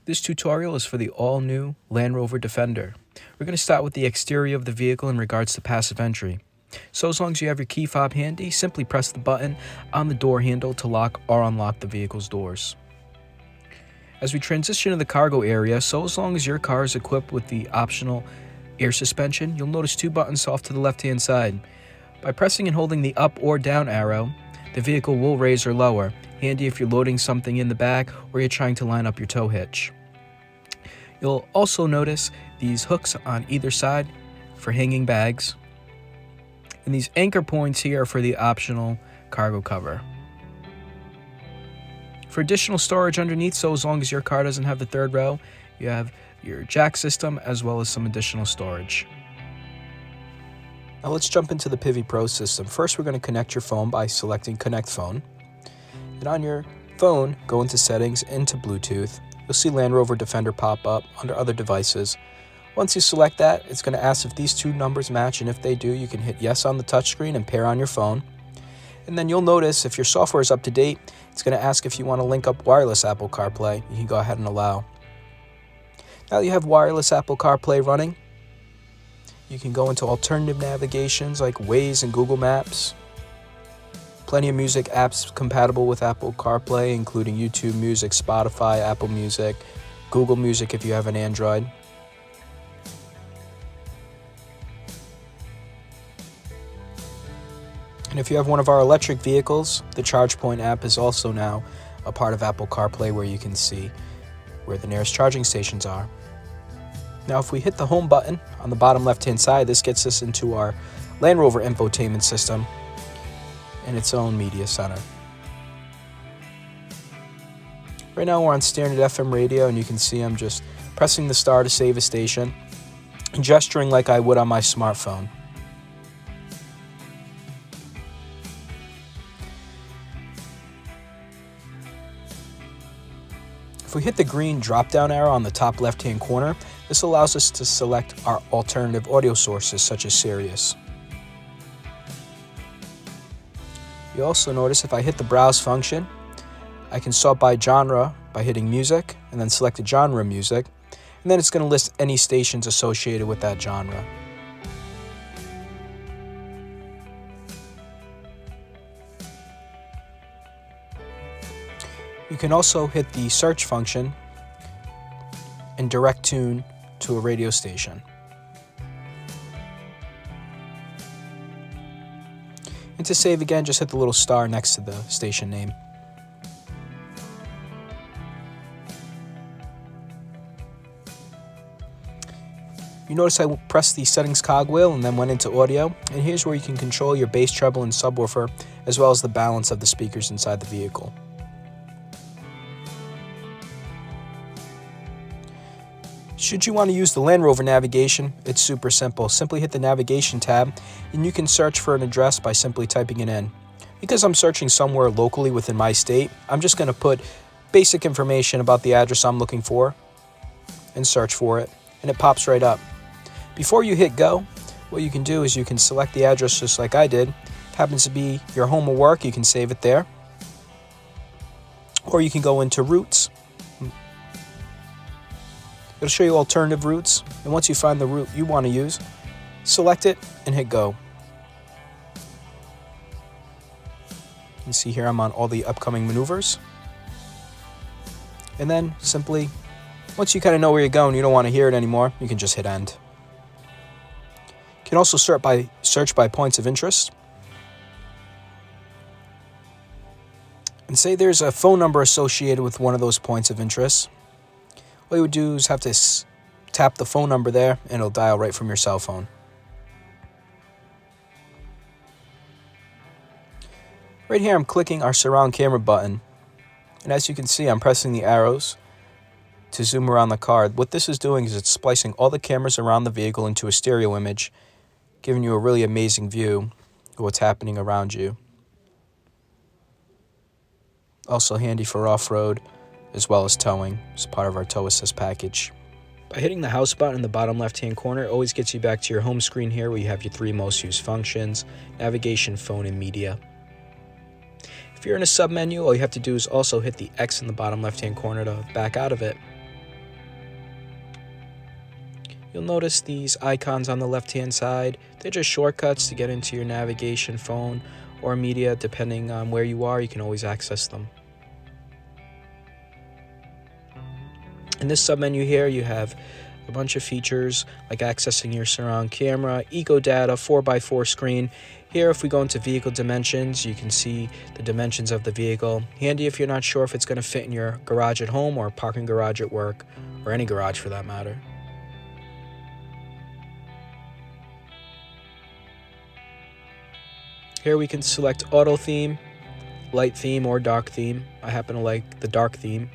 This tutorial is for the all-new Land Rover Defender. We're going to start with the exterior of the vehicle in regards to passive entry. So as long as you have your key fob handy, simply press the button on the door handle to lock or unlock the vehicle's doors. As we transition to the cargo area, so as long as your car is equipped with the optional air suspension, you'll notice two buttons off to the left-hand side. By pressing and holding the up or down arrow, the vehicle will raise or lower, handy if you're loading something in the back or you're trying to line up your tow hitch. You'll also notice these hooks on either side for hanging bags, and these anchor points here are for the optional cargo cover. For additional storage underneath, so as long as your car doesn't have the third row, you have your jack system as well as some additional storage. Now let's jump into the Pivi Pro system. First, we're going to connect your phone by selecting Connect Phone. And on your phone, go into Settings, into Bluetooth. You'll see Land Rover Defender pop up under Other Devices. Once you select that, it's going to ask if these two numbers match, and if they do, you can hit yes on the touchscreen and pair on your phone. And then you'll notice if your software is up to date, it's going to ask if you want to link up wireless Apple CarPlay. You can go ahead and allow. Now that you have wireless Apple CarPlay running, you can go into alternative navigations like Waze and Google Maps. Plenty of music apps compatible with Apple CarPlay, including YouTube Music, Spotify, Apple Music, Google Music if you have an Android. And if you have one of our electric vehicles, the ChargePoint app is also now a part of Apple CarPlay, where you can see where the nearest charging stations are. Now if we hit the home button on the bottom left-hand side, this gets us into our Land Rover infotainment system and its own media center. Right now we're on standard FM radio, and you can see I'm just pressing the star to save a station and gesturing like I would on my smartphone. If we hit the green drop-down arrow on the top left-hand corner, this allows us to select our alternative audio sources such as Sirius. You also notice if I hit the browse function, I can sort by genre by hitting music and then select the genre music, and then it's going to list any stations associated with that genre. You can also hit the search function and direct tune to a radio station. And to save again, just hit the little star next to the station name. You notice I pressed the settings cogwheel and then went into audio, and here's where you can control your bass, treble, and subwoofer, as well as the balance of the speakers inside the vehicle. Should you want to use the Land Rover navigation, it's super simple. Simply hit the navigation tab and you can search for an address by simply typing it in. Because I'm searching somewhere locally within my state, I'm just going to put basic information about the address I'm looking for and search for it, and it pops right up. Before you hit go, what you can do is you can select the address just like I did. If it happens to be your home or work, you can save it there. Or you can go into routes. It'll show you alternative routes, and once you find the route you want to use, select it and hit go. You can see here I'm on all the upcoming maneuvers. And then simply, once you kind of know where you're going, you don't want to hear it anymore, you can just hit end. You can also search by points of interest. And say there's a phone number associated with one of those points of interest. All you would do is have to tap the phone number there, and it'll dial right from your cell phone. Right here I'm clicking our surround camera button, and as you can see I'm pressing the arrows to zoom around the car. What this is doing is it's splicing all the cameras around the vehicle into a stereo image, giving you a really amazing view of what's happening around you. Also handy for off-road, as well as towing, as part of our tow assist package. By hitting the house button in the bottom left-hand corner, it always gets you back to your home screen here, where you have your three most used functions: navigation, phone, and media. If you're in a submenu, all you have to do is also hit the X in the bottom left-hand corner to back out of it. You'll notice these icons on the left-hand side. They're just shortcuts to get into your navigation, phone, or media. Depending on where you are, you can always access them. In this submenu here, you have a bunch of features like accessing your surround camera, eco data, 4x4 screen. Here, if we go into vehicle dimensions, you can see the dimensions of the vehicle. Handy if you're not sure if it's going to fit in your garage at home or parking garage at work, or any garage for that matter. Here we can select auto theme, light theme, or dark theme. I happen to like the dark theme.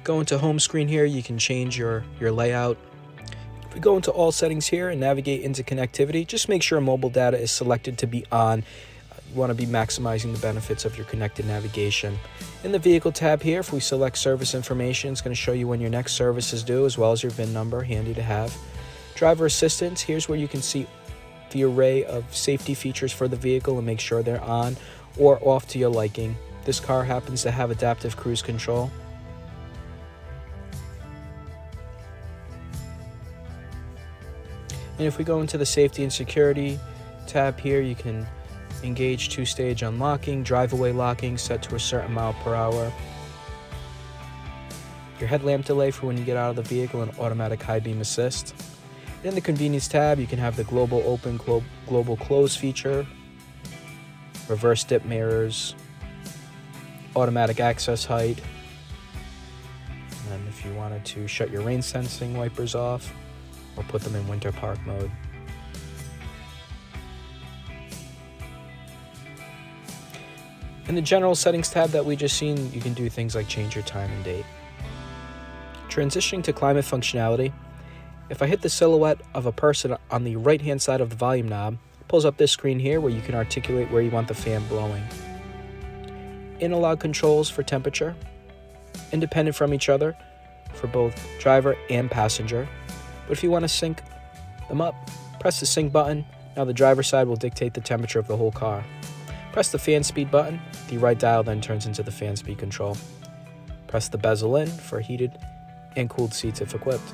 Go into home screen here, you can change your layout. If we go into all settings here and navigate into connectivity, just make sure mobile data is selected to be on. You want to be maximizing the benefits of your connected navigation. In the vehicle tab here, if we select service information, it's going to show you when your next service is due, as well as your VIN number, handy to have. Driver assistance, here's where you can see the array of safety features for the vehicle and make sure they're on or off to your liking. This car happens to have adaptive cruise control. And if we go into the safety and security tab here, you can engage two-stage unlocking, drive-away locking set to a certain mile per hour. Your headlamp delay for when you get out of the vehicle and automatic high beam assist. In the convenience tab, you can have the global open, global close feature, reverse dip mirrors, automatic access height, and if you wanted to shut your rain sensing wipers off, or put them in winter park mode. In the general settings tab that we just seen, you can do things like change your time and date. Transitioning to climate functionality, if I hit the silhouette of a person on the right hand side of the volume knob, it pulls up this screen here where you can articulate where you want the fan blowing. Analog controls for temperature, independent from each other for both driver and passenger. But if you want to sync them up, press the sync button. Now the driver's side will dictate the temperature of the whole car. Press the fan speed button. The right dial then turns into the fan speed control. Press the bezel in for heated and cooled seats if equipped.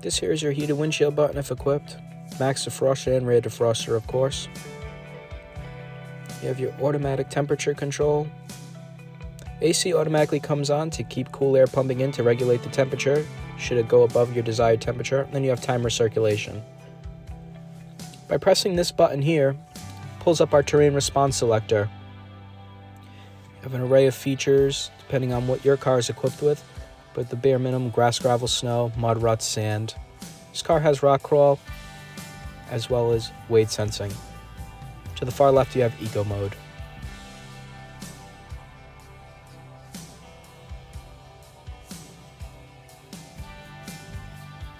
This here is your heated windshield button if equipped. Max defroster and rear defroster, of course. You have your automatic temperature control. AC automatically comes on to keep cool air pumping in to regulate the temperature should it go above your desired temperature. Then you have timer circulation. By pressing this button here, it pulls up our terrain response selector. You have an array of features depending on what your car is equipped with, but the bare minimum: grass, gravel, snow, mud, ruts, sand. This car has rock crawl as well as wade sensing. To the far left you have eco mode.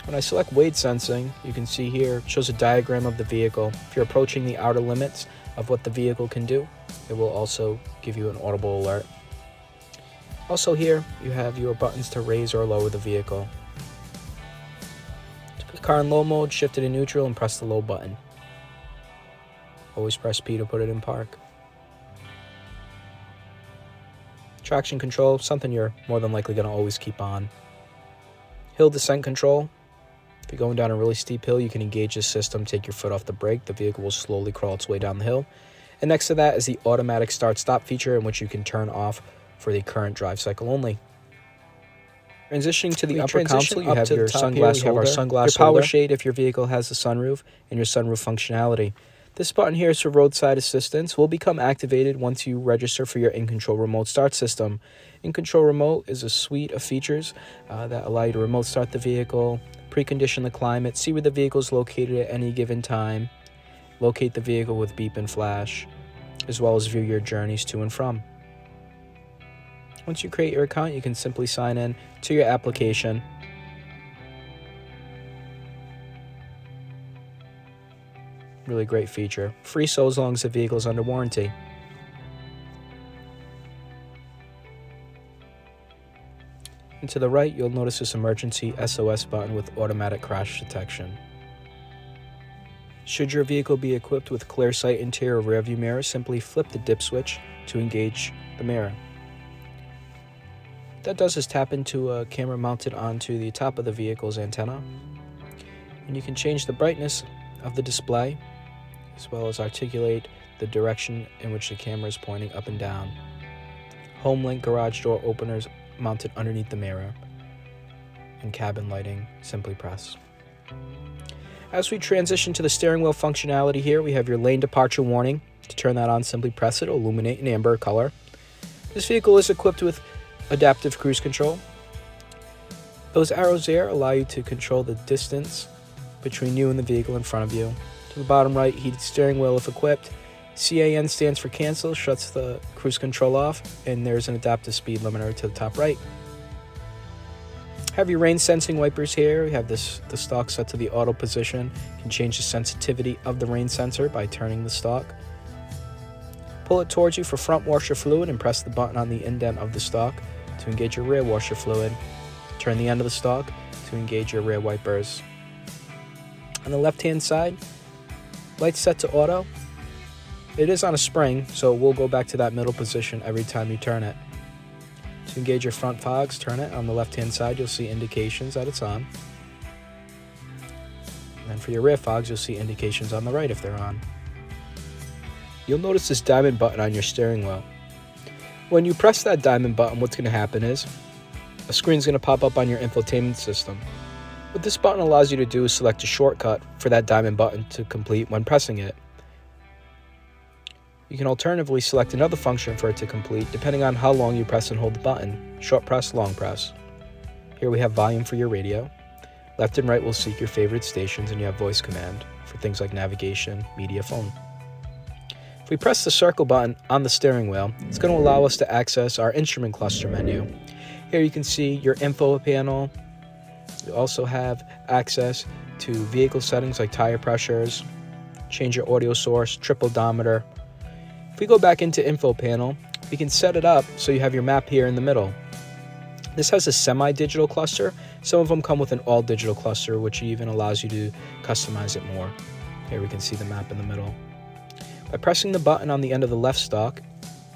When I select wade sensing, you can see here it shows a diagram of the vehicle. If you're approaching the outer limits of what the vehicle can do, it will also give you an audible alert. Also here, you have your buttons to raise or lower the vehicle. To put the car in low mode, shift it in neutral and press the low button. Always press P to put it in park. Traction control, something you're more than likely going to always keep on. Hill descent control. If you're going down a really steep hill, you can engage this system, take your foot off the brake. The vehicle will slowly crawl its way down the hill. And next to that is the automatic start-stop feature, in which you can turn off for the current drive cycle only. Transitioning to the upper console, you have your sunglass holder, your power shade if your vehicle has a sunroof, and your sunroof functionality. This button here is for roadside assistance. Will become activated once you register for your In-Control remote start system. In-Control remote is a suite of features that allow you to remote start the vehicle, precondition the climate, see where the vehicle is located at any given time, locate the vehicle with beep and flash, as well as view your journeys to and from. Once you create your account, you can simply sign in to your application. Really great feature. Free so as long as the vehicle is under warranty. And to the right, you'll notice this emergency SOS button with automatic crash detection. Should your vehicle be equipped with clear sight interior rearview mirror, simply flip the dip switch to engage the mirror. that does is tap into a camera mounted onto the top of the vehicle's antenna. And you can change the brightness of the display, as well as articulate the direction in which the camera is pointing up and down. Home link garage door openers mounted underneath the mirror. And cabin lighting, simply press. As we transition to the steering wheel functionality here, we have your lane departure warning. To turn that on, simply press it. It'll illuminate in amber color. This vehicle is equipped with adaptive cruise control. Those arrows there allow you to control the distance between you and the vehicle in front of you. To the bottom right, heated steering wheel if equipped. CAN stands for cancel, shuts the cruise control off, and there's an adaptive speed limiter to the top right. Have your rain sensing wipers here. We have the stalk set to the auto position. You can change the sensitivity of the rain sensor by turning the stalk. Pull it towards you for front washer fluid and press the button on the indent of the stalk to engage your rear washer fluid. Turn the end of the stalk to engage your rear wipers. On the left-hand side, lights set to auto. It is on a spring, so it will go back to that middle position every time you turn it. To engage your front fogs, turn it. On the left-hand side, you'll see indications that it's on. And then for your rear fogs, you'll see indications on the right if they're on. You'll notice this diamond button on your steering wheel. When you press that diamond button, what's going to happen is a screen is going to pop up on your infotainment system. What this button allows you to do is select a shortcut for that diamond button to complete when pressing it. You can alternatively select another function for it to complete depending on how long you press and hold the button. Short press, long press. Here we have volume for your radio. Left and right will seek your favorite stations, and you have voice command for things like navigation, media, phone. If we press the circle button on the steering wheel, it's going to allow us to access our instrument cluster menu. Here you can see your info panel. You also have access to vehicle settings like tire pressures, change your audio source, trip odometer. If we go back into info panel, we can set it up so you have your map here in the middle. This has a semi-digital cluster. Some of them come with an all-digital cluster, which even allows you to customize it more. Here we can see the map in the middle. By pressing the button on the end of the left stalk,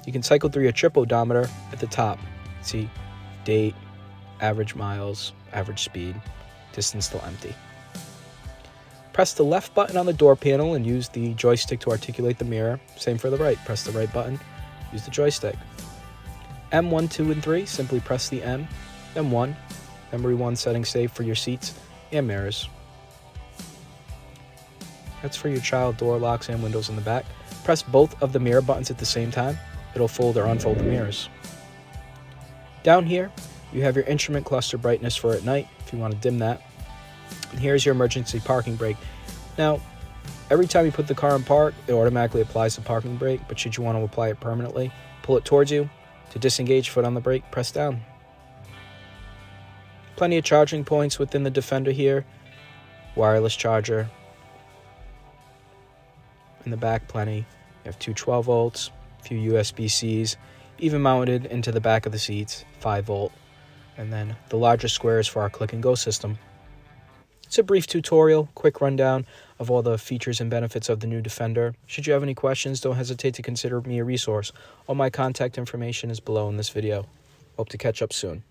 you can cycle through your trip odometer at the top. See date, average miles, average speed, distance till empty. Press the left button on the door panel and use the joystick to articulate the mirror. Same for the right. Press the right button, use the joystick. M1, 2, and 3, simply press the M. M1, memory 1 setting saved for your seats and mirrors. That's for your child door locks and windows in the back. Press both of the mirror buttons at the same time. It'll fold or unfold the mirrors. Down here, you have your instrument cluster brightness for at night, if you want to dim that. And here's your emergency parking brake. Now, every time you put the car in park, it automatically applies the parking brake, but should you want to apply it permanently, pull it towards you. To disengage, foot on the brake, press down. Plenty of charging points within the Defender here. Wireless charger. In the back, plenty. You have two 12 volts, a few USB-Cs, even mounted into the back of the seats, 5 volt. And then the larger squares for our click and go system. It's a brief tutorial, quick rundown of all the features and benefits of the new Defender. Should you have any questions, don't hesitate to consider me a resource. All my contact information is below in this video. Hope to catch up soon.